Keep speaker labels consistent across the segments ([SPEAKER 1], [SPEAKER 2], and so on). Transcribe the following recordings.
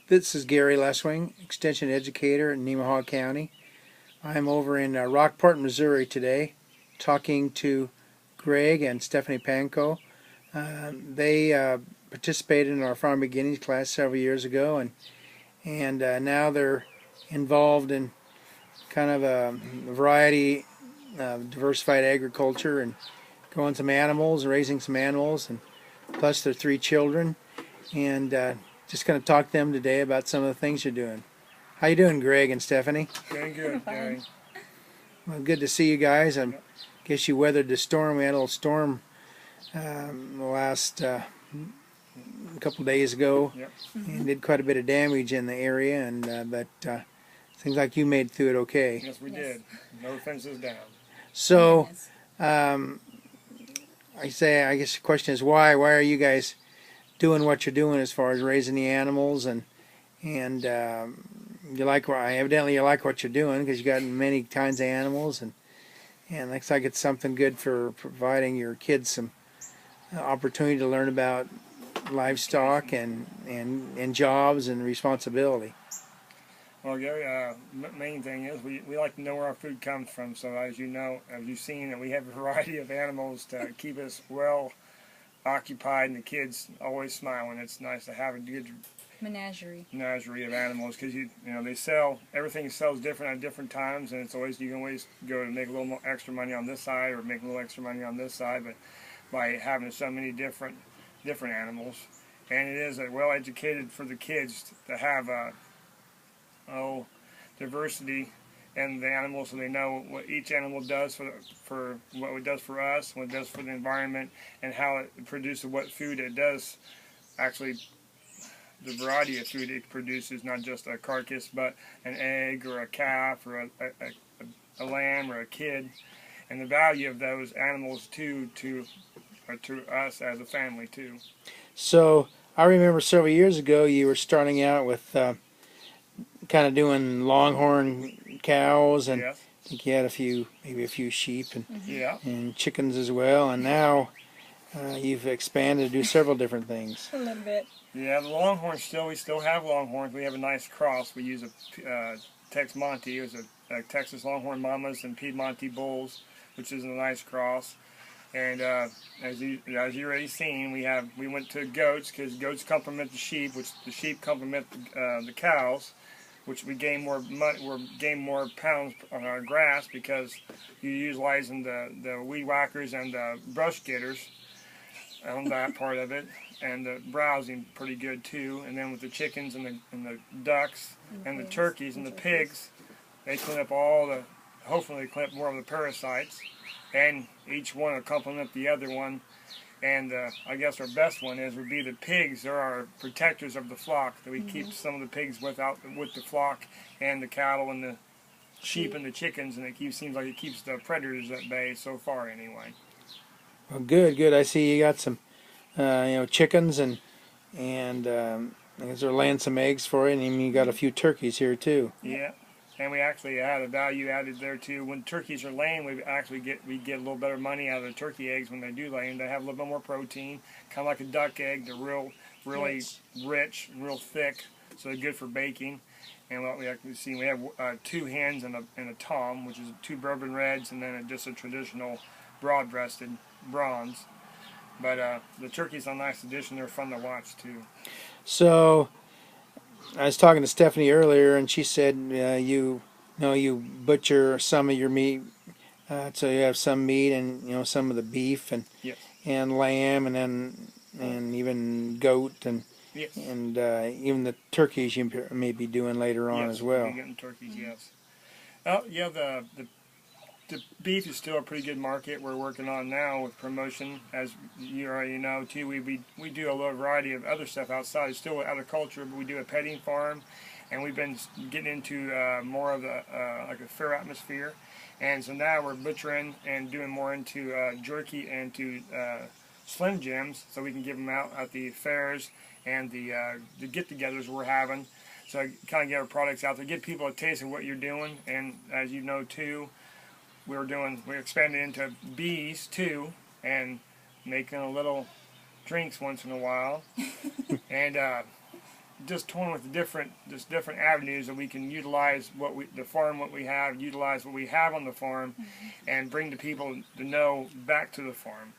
[SPEAKER 1] This is Gary Leswing, Extension Educator in Nemaha County. I'm over in Rockport, Missouri today, talking to Greg and Stephanie Pankau. They participated in our Farm Beginnings class several years ago, and now they're involved in kind of a variety of diversified agriculture and growing some animals, raising some animals, and plus their three children. And just going to talk to them today about some of the things you're doing. How you doing, Greg and Stephanie?
[SPEAKER 2] Doing good, Gary.
[SPEAKER 1] Well, good to see you guys. I guess you weathered the storm. We had a little storm the last couple days ago,
[SPEAKER 2] Yep.
[SPEAKER 1] and did quite a bit of damage in the area. And but seems like you made through it okay.
[SPEAKER 2] Yes, we did. No fences down.
[SPEAKER 1] So I guess the question is why? Why are you guys doing what you're doing as far as raising the animals and you like evidently you like what you're doing because you got many kinds of animals and looks like it's something good for providing your kids some opportunity to learn about livestock and jobs and responsibility.
[SPEAKER 2] Well, Gary, main thing is we like to know where our food comes from. So as you know, as you've seen, that we have a variety of animals to keep us well occupied, and the kids always smiling. It's nice to have a good
[SPEAKER 3] menagerie
[SPEAKER 2] of animals because you know everything sells different at different times, and it's always you can always go to make a little more extra money on this side or make a little extra money on this side, but by having so many different animals, and it is well educated for the kids to have diversity in the animals, so they know what each animal does for what it does for us, what it does for the environment, and how it produces what food it does. Actually, the variety of food it produces, not just a carcass, but an egg or a calf or a lamb or a kid, and the value of those animals to us as a family too.
[SPEAKER 1] So I remember several years ago you were starting out with kind of doing longhorn cows, and
[SPEAKER 2] yes.
[SPEAKER 1] I think you had maybe a few sheep
[SPEAKER 2] Yeah.
[SPEAKER 1] and chickens as well, and now you've expanded to do several different things.
[SPEAKER 3] a little bit.
[SPEAKER 2] Yeah, the longhorns we still have longhorns. We have a nice cross. We use a Tex Monte. It was a Texas Longhorn Mamas and Piedmonte Bulls, which is a nice cross. And as you already seen, we went to goats because goats complement the sheep, which the sheep complement the cows, which we gain more pounds on our grass because you're utilizing the weed whackers and the brush getters on that part of it, and the browsing pretty good too. And then with the chickens and the ducks and the turkeys and the pigs, they clean up hopefully clean up more of the parasites, and each one will complement the other one. And I guess our best one would be the pigs. They're our protectors of the flock. That we keep some of the pigs with the flock, and the cattle and the sheep and the chickens, and seems like it keeps the predators at bay so far anyway.
[SPEAKER 1] Well, good. I see you got some, chickens and I guess they're laying some eggs for you, and you got a few turkeys here too.
[SPEAKER 2] Yeah, and we actually had a value added there too. When turkeys are laying, we get a little better money out of the turkey eggs when they do lay, and they have a little bit more protein, kind of like a duck egg. They're really rich, real thick, so they're good for baking. And what we actually see, we have 2 hens and a tom, which is 2 bourbon reds, and then just a traditional broad-breasted bronze. But the turkey's a nice addition. They're fun to watch too.
[SPEAKER 1] So I was talking to Stephanie earlier, and she said you butcher some of your meat, so you have some meat and some of the beef and
[SPEAKER 2] yes.
[SPEAKER 1] and lamb, and even goat and
[SPEAKER 2] yes.
[SPEAKER 1] and even the turkeys you may be doing later on as well.
[SPEAKER 2] Yes, getting turkeys, yes. Oh yeah, the beef is still a pretty good market. We're working on now with promotion, as you already know too. We do a little variety of other stuff outside. It's still agriculture, but we do a petting farm, and we've been getting into more of the like a fair atmosphere. And so now we're butchering and doing more into jerky and to Slim Jims, so we can give them out at the fairs and the get-togethers we're having. So kind of get our products out there, give people a taste of what you're doing. And as you know too, we're expanding into bees too, and making a little drinks once in a while. And just toying with different avenues that we can utilize what we have, utilize what we have on the farm, and bring the people to know back to the farm.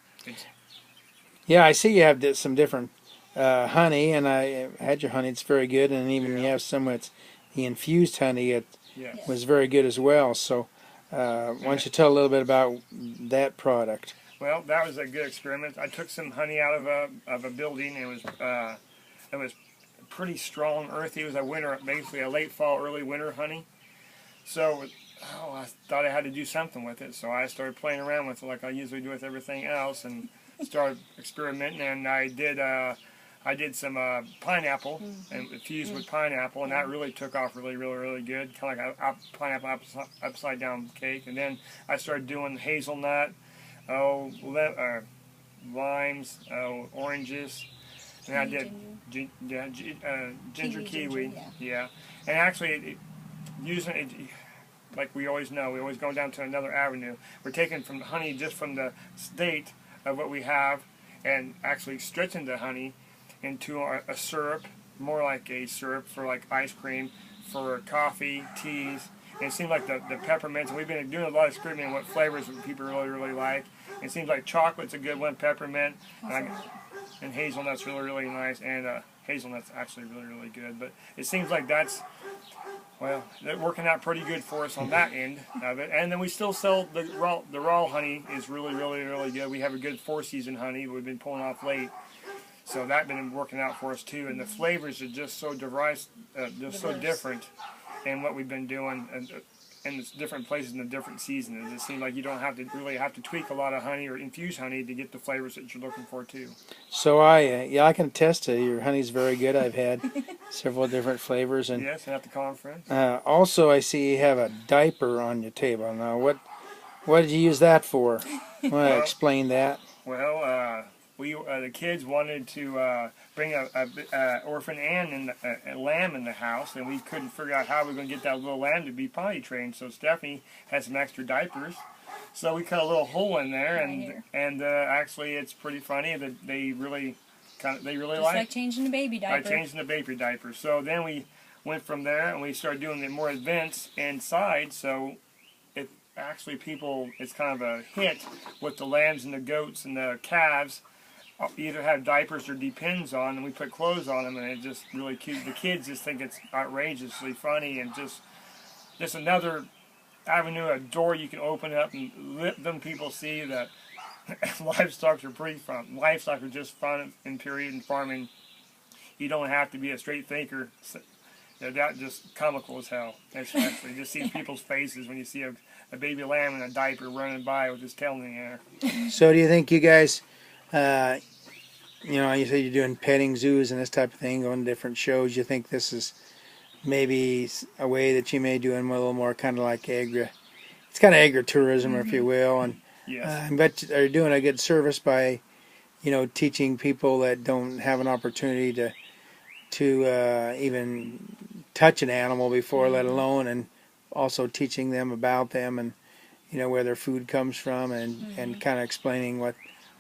[SPEAKER 1] Yeah, I see you have some different honey, and I had your honey. It's very good, and even you have some that's the infused honey. It was very good as well. So, why don't you tell a little bit about that product?
[SPEAKER 2] Well, that was a good experiment. I took some honey out of a building. It was pretty strong, earthy. It was basically a late fall, early winter honey. So, I thought I had to do something with it. So I started playing around with it like I usually do with everything else, and started experimenting. And I did some pineapple and infused with pineapple, and that really took off really good, kind of like a pineapple upside down cake. And then I started doing hazelnut, limes, oranges. And I did ginger kiwi, yeah. And actually, using it, like we always know, we always go down to another avenue. We're taking from the honey just from the state of what we have, and actually stretching the honey into a syrup, more like a syrup for like ice cream, for coffee, teas. And it seems like the peppermints, and we've been doing a lot of experimenting what flavors people really like. It seems like chocolate's a good one, peppermint, and hazelnut's really nice, and hazelnut's actually really good. But it seems like that's working out pretty good for us on that end of it. And then we still sell the raw honey is really good. We have a good 4-season honey we've been pulling off late, so that's been working out for us too. And the flavors are just so diverse, just so different in what we've been doing, and it's different places in the different seasons. It seems like you don't really have to tweak a lot of honey or infuse honey to get the flavors that you're looking for too.
[SPEAKER 1] So I can attest to your honey's very good. I've had several different flavors, and
[SPEAKER 2] yes, I have to call them friends.
[SPEAKER 1] Also, I see you have a diaper on your table. Now, what did you use that for? Want to explain that?
[SPEAKER 2] Well, the kids wanted to bring a orphan a lamb in the house, and we couldn't figure out how we were going to get that little lamb to be potty trained. So Stephanie had some extra diapers, so we cut a little hole in there, and actually it's pretty funny that they really
[SPEAKER 3] like changing the baby diaper.
[SPEAKER 2] Like changing the baby diaper. So then we went from there, and we started doing the more advanced inside. So it actually it's kind of a hit with the lambs and the goats and the calves. Either have diapers or depends on, and we put clothes on them, and it's just really cute. The kids just think it's outrageously funny, and just another avenue, a door you can open up and let them people see that livestock are pretty fun. Livestock are just fun in period in farming. You don't have to be a straight thinker. That just comical as hell. It's actually just see people's faces when you see a baby lamb in a diaper running by with his tail in the air.
[SPEAKER 1] So do you think you guys, you said you're doing petting zoos and this type of thing, going to different shows. You think this is maybe a way that you may do a little more kind of like it's kind of agritourism, if you will, and
[SPEAKER 2] yes.
[SPEAKER 1] I bet you're doing a good service by, teaching people that don't have an opportunity to even touch an animal before, let alone, and also teaching them about them and where their food comes from, and kind of explaining what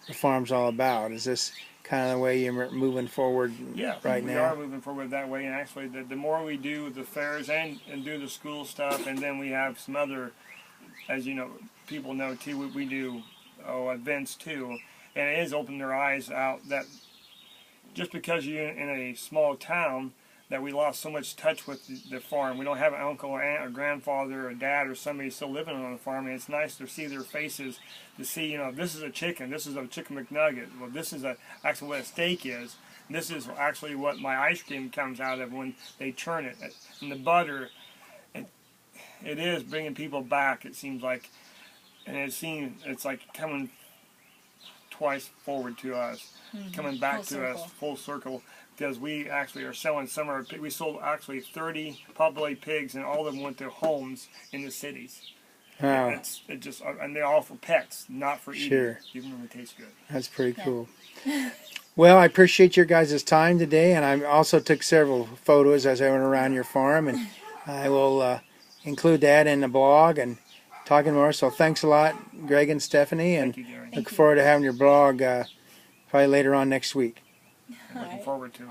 [SPEAKER 1] the farm's all about. Is this kind of the way you're moving forward right now?
[SPEAKER 2] We are moving forward that way, and actually the more we do the fairs and do the school stuff, and then we have some other, as people know too, we do events too, and it is opening their eyes out that just because you're in a small town, that we lost so much touch with the farm. We don't have an uncle or aunt or grandfather or dad or somebody still living on the farm, and it's nice to see their faces, to see, this is a chicken, this is a chicken McNugget, well, this is actually what a steak is, this is actually what my ice cream comes out of when they churn it, and the butter, it is bringing people back, it seems like, and it's like coming twice forward to us, coming back to us, full circle. Because we actually are selling we sold actually 30 potbelly pigs, and all of them went to homes in the cities.
[SPEAKER 1] Wow.
[SPEAKER 2] And they're all for pets, not for eating.
[SPEAKER 1] Sure.
[SPEAKER 2] Even though they taste good.
[SPEAKER 1] That's pretty cool. Well, I appreciate your guys' time today, and I also took several photos as I went around your farm, and I will include that in the blog and talking more. So thanks a lot, Greg and Stephanie, and
[SPEAKER 2] Thank you, Gary.
[SPEAKER 1] Look forward to having your blog probably later on next week.
[SPEAKER 2] Looking forward to it.